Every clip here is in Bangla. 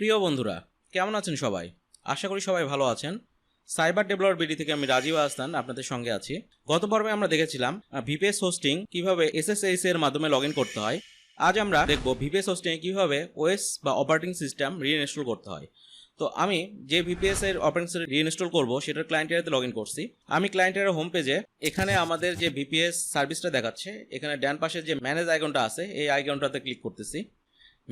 প্রিয় বন্ধুরা, কেমন আছেন সবাই? আশা করি সবাই ভালো আছেন। সাইবার ডেভেলপার বিডি থেকে আমি রাজীব আহসান আপনাদের সঙ্গে আছি। গত পর্বে আমরা দেখেছিলাম ভিপিএস হোস্টিং কিভাবে এসএসএইচ এর মাধ্যমে লগ ইন করতে হয়। আজ আমরা দেখব ভিপিএস হোস্টিং কিভাবে ওএস বা অপারেটিং সিস্টেম রিইনস্টল করতে হয়। তো আমি যে ভিপিএস এর অপারেটিং সিস্টেম রিইনস্টল করব সেটার ক্লায়েন্ট এরিয়াতে লগ ইন করছি। আমি ক্লায়েন্ট এরিয়ার হোম পেজে এখানে আমাদের যে ভিপিএস সার্ভিসটা দেখাচ্ছে, এখানে ডান পাশে যে ম্যানেজ আইকনটা আছে এই আইকনটাতে ক্লিক করতেছি।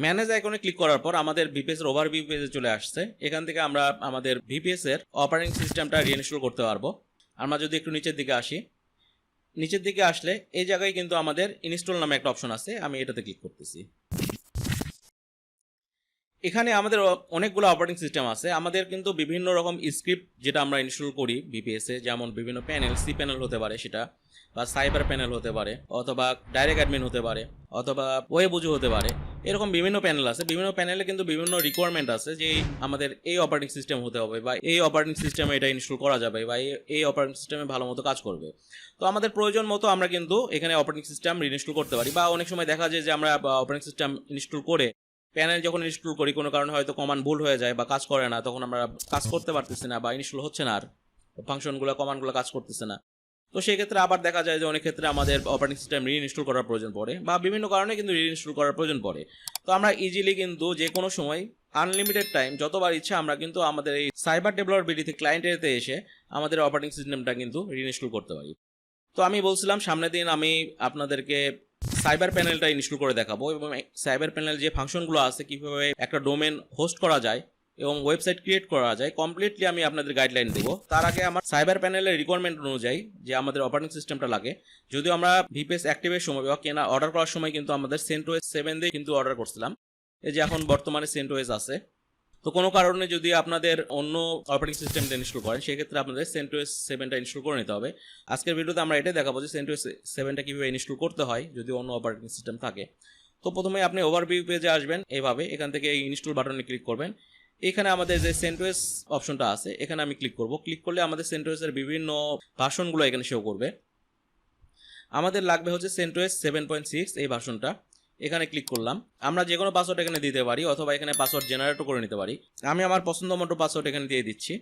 ম্যানেজ আইকনে ক্লিক করার পর আমাদের ভিপিএস এর ওভারভিউ পেজে চলে আসছে। এখান থেকে আমরা আমাদের ভিপিএস এর অপারেটিং সিস্টেমটা রিইনস্টল করতে পারবো। আমরা যদি একটু নিচের দিকে আসি, নিচের দিকে আসলে এই জায়গায় কিন্তু আমাদের ইনস্টল নামে একটা অপশন আছে, আমি এটাতে ক্লিক করতেছি। এখানে আমাদের অনেকগুলো অপারেটিং সিস্টেম আছে। আমাদের কিন্তু বিভিন্ন রকম স্ক্রিপ্ট যেটা আমরা ইনস্টল করি ভিপিএস এ, যেমন বিভিন্ন প্যানেল, সি প্যানেল হতে পারে সেটা, বা সাইবার প্যানেল হতে পারে, অথবা ডাইরেক্ট অ্যাডমিন হতে পারে, অথবা ওয়েবুজু হতে পারে। এরকম বিভিন্ন প্যানেল আছে। বিভিন্ন প্যানেলে কিন্তু বিভিন্ন রিকোয়ারমেন্ট আছে যে আমাদের এই অপারেটিং সিস্টেম হতে হবে, বা এই অপারেটিং সিস্টেমে এটা ইনস্টল করা যাবে, বা এই অপারেটিং সিস্টেমে ভালো মতো কাজ করবে। তো আমাদের প্রয়োজন মতো আমরা কিন্তু এখানে অপারেটিং সিস্টেম রিইনস্টল করতে পারি। বা অনেক সময় দেখা যায় যে আমরা অপারেটিং সিস্টেম ইনস্টল করে প্যানেল যখন ইনস্টল করি কোনো কারণে হয়তো কমান্ড ভুল হয়ে যায় বা কাজ করে না, তখন আমরা কাজ করতে পারতেছি না বা ইনস্টল হচ্ছে না, আর ফাংশনগুলো কমান্ডগুলো কাজ করতেছে না। তো সেই ক্ষেত্রে আবার দেখা যায় যে অনেক ক্ষেত্রে আমাদের অপারেটিং সিস্টেম রিইনস্টল করার প্রয়োজন পড়ে, বা বিভিন্ন কারণে কিন্তু রিইনস্টল করার প্রয়োজন পড়ে। তো আমরা ইজিলি কিন্তু যে কোনো সময় আনলিমিটেড টাইম যতবার ইচ্ছা আমরা কিন্তু আমাদের এই সাইবার ডেভেলপার বিডি থেকে ক্লায়েন্ট এরিয়াতে এসে আমাদের অপারেটিং সিস্টেমটা কিন্তু রিইনস্টল করতে পারি। তো আমি বলছিলাম সামনের দিন আমি আপনাদেরকে সাইবার প্যানেলটা ইনস্টল করে দেখাবো, এবং সাইবার প্যানেল যে ফাংশনগুলো আছে কীভাবে একটা ডোমেন হোস্ট করা যায় এবং ওয়েবসাইট ক্রিয়েট করা যায় কমপ্লিটলি আমি আপনাদের গাইডলাইন দেবো। তার আগে আমার সাইবার প্যানেলের রিকোয়ারমেন্ট অনুযায়ী যে আমাদের অপারেটিং সিস্টেমটা লাগে, যদিও আমরা ভিপিএস অ্যাক্টিভের সময় বা কেনা অর্ডার করার সময় কিন্তু আমাদের CentOS 7 দিয়ে কিন্তু অর্ডার করছিলাম। এই যে এখন বর্তমানে CentOS আছে। তো কোনো কারণে যদি আপনাদের অন্য অপারেটিং সিস্টেমটা ইনস্টল করেন, সেক্ষেত্রে আপনাদের CentOS 7টা ইনস্টল করে নিতে হবে। আজকের ভিডিওতে আমরা এটাই দেখাবো যে CentOS 7টা কীভাবে ইনস্টল করতে হয় যদি অন্য অপারেটিং সিস্টেম থাকে। তো প্রথমে আপনি ওভারভিউ পেজে আসবেন, এইভাবে এখান থেকে এই ইনস্টল বাটনে ক্লিক করবেন। এখানে আমাদের যে CentOS অপশনটা আছে এখানে আমি ক্লিক করব। ক্লিক করলে আমাদের CentOS এর বিভিন্ন ভার্সনগুলো এখানে শো করবে। আমাদের লাগবে হচ্ছে CentOS 7.6 এই ভার্সনটা। এখানে ক্লিক করলাম। আমরা যে কোনো পাসওয়ার্ড এখানে দিতে পারি, অথবা এখানে পাসওয়ার্ড জেনারেটও করে নিতে পারি। আমি আমার পছন্দ মতো পাসওয়ার্ড এখানে দিয়ে দিচ্ছি।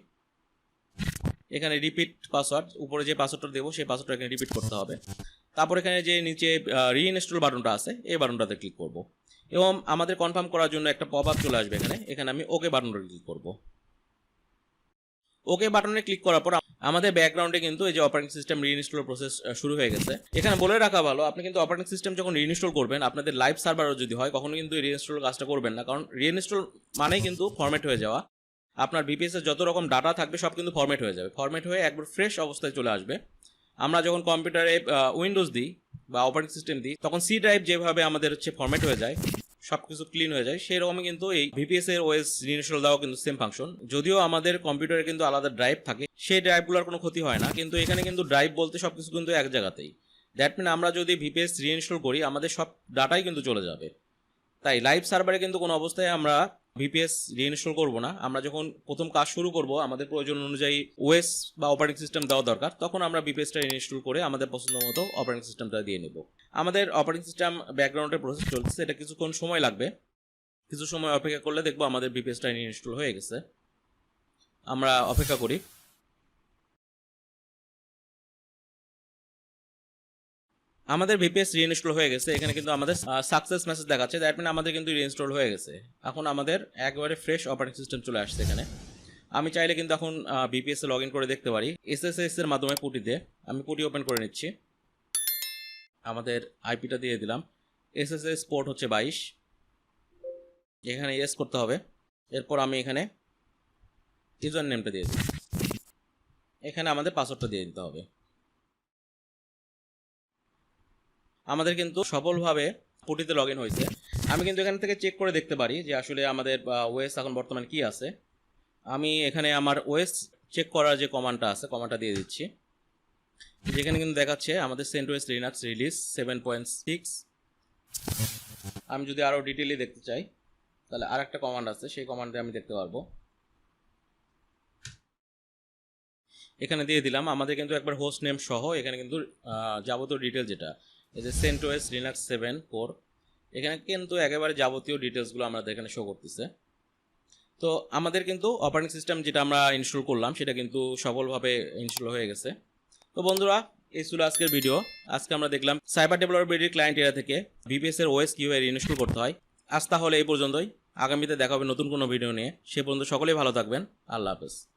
এখানে রিপিট পাসওয়ার্ড, উপরে যে পাসওয়ার্ডটা দেবো সেই পাসওয়ার্ডটা এখানে রিপিট করতে হবে। তারপর এখানে যে নিচে রিইনস্টল বাটনটা আছে এই বাটনটাতে ক্লিক করব, এবং আমাদের কনফার্ম করার জন্য একটা পপ আপ চলে আসবে। এখানে আমি ওকে বাটনটা ক্লিক করব। ওকে বাটনে ক্লিক করার পর আমাদের ব্যাকগ্রাউন্ডে কিন্তু এই যে অপারেটিং সিস্টেম রিইনস্টল প্রসেস শুরু হয়ে গেছে। এখানে বলে রাখা ভালো, আপনি কিন্তু অপারেটিং সিস্টেম যখন রিইনস্টল করবেন, আপনাদের লাইভ সার্ভারও যদি হয়, কখনো কিন্তু রিইনস্টল কাজটা করবেন না, কারণ রিইনস্টল মানেই কিন্তু ফরম্যাট হয়ে যাওয়া। আপনার ভিপিএস এর যত রকম ডাটা থাকবে সব কিন্তু ফরম্যাট হয়ে যাবে, ফরম্যাট হয়ে একবার ফ্রেশ অবস্থায় চলে আসবে। আমরা যখন কম্পিউটারে উইন্ডোজ দিই বা অপারেটিং সিস্টেম দিই, তখন সি ড্রাইভ যেভাবে আমাদের হচ্ছে ফরম্যাট হয়ে যায়, সবকিছু ক্লিন হয়ে যায়, সেই রকমই কিন্তু এই ভিপিএস এর ওএস রিইনস্টল দেওয়া কিন্তু সেম ফাংশন। যদিও আমাদের কম্পিউটারে কিন্তু আলাদা ড্রাইভ থাকে, সেই ড্রাইভগুলোর কোনো ক্ষতি হয় না, কিন্তু এখানে কিন্তু ড্রাইভ বলতে সবকিছু কিন্তু এক জায়গাতেই। দ্যাট মিন আমরা যদি ভিপিএস রিইনস্টল করি আমাদের সব ডাটাই কিন্তু চলে যাবে। তাই লাইভ সার্ভারে কিন্তু কোনো অবস্থায় আমরা ভিপিএস রিইনস্টল করব না। আমরা যখন প্রথম কাজ শুরু করব, আমাদের প্রয়োজন অনুযায়ী ওএস বা অপারেটিং সিস্টেম দেওয়া দরকার, তখন আমরা ভিপিএসটা ইনস্টল করে আমাদের পছন্দ মতো অপারেটিং সিস্টেমটা দিয়ে নেব। আমাদের অপারেটিং সিস্টেম ব্যাকগ্রাউন্ডে প্রসেস চলছে, এটা কিছুক্ষণ সময় লাগবে। কিছু সময় অপেক্ষা করলে দেখবো আমাদের ভিপিএসটা ইনস্টল হয়ে গেছে। আমরা অপেক্ষা করি। আমাদের ভিপিএস রিইনস্টল হয়ে গেছে। এখানে কিন্তু আমাদের সাকসেস মেসেজ দেখাচ্ছে, দ্যাট মিন আমাদের কিন্তু রিইনস্টল হয়ে গেছে। এখন আমাদের একবারে ফ্রেশ অপারেটিং সিস্টেম চলে আসছে এখানে। আমি চাইলে কিন্তু এখন ভিপিএস এ লগ ইন করে দেখতে পারি এসএসএস এর মাধ্যমে। পুটিতে আমি পুটি ওপেন করে নিচ্ছি। আমাদের আইপিটা দিয়ে দিলাম। এসএসএস পোর্ট হচ্ছে 22। এখানে ইয়েস করতে হবে। এরপর আমি এখানে ইউজার নেমটা দিয়ে দিই। এখানে আমাদের পাসওয়ার্ডটা দিয়ে দিতে হবে। আমাদের কিন্তু সফলভাবে পুটিতে লগ ইন হয়েছে। আমি কিন্তু এখান থেকে চেক করে দেখতে পারি যে আসলে আমাদের ওএস এখন বর্তমানে কি আছে। আমি এখানে আমার ওএস চেক করার যে কমান্ডটা আছে কমান্ডটা দিয়ে দিচ্ছি, যেখানে কিন্তু দেখাচ্ছে আমাদের CentOS লিনাক্স রিলিজ 7.6। আমি যদি আরও ডিটেইলি দেখতে চাই তাহলে আর একটা কমান্ড আছে, সেই কমান্ডে আমি দেখতে পারবো। এখানে দিয়ে দিলাম। আমাদের কিন্তু একবার হোস্ট নেম সহ এখানে কিন্তু যাবতীয় ডিটেল যেটা এই যে CentOS লিনাক্স 7 কোর, এখানে কিন্তু একেবারে যাবতীয় ডিটেলসগুলো আমাদের এখানে শো করতেছে। তো আমাদের কিন্তু অপারেটিং সিস্টেম যেটা আমরা ইনস্টল করলাম সেটা কিন্তু সফলভাবে ইনস্টল হয়ে গেছে। তো বন্ধুরা, এই ছিল আজকের ভিডিও। আজকে আমরা দেখলাম সাইবার ডেভেলপার ক্লায়েন্ট এরিয়া থেকে VPS এর ওএস কিভাবে ইনস্টল করতে হয়। আজ তাহলে এই পর্যন্তই। আগামীতে দেখা হবে নতুন কোনো ভিডিও নিয়ে। সে পর্যন্ত সকলেই ভালো থাকবেন। আল্লাহ হাফেজ।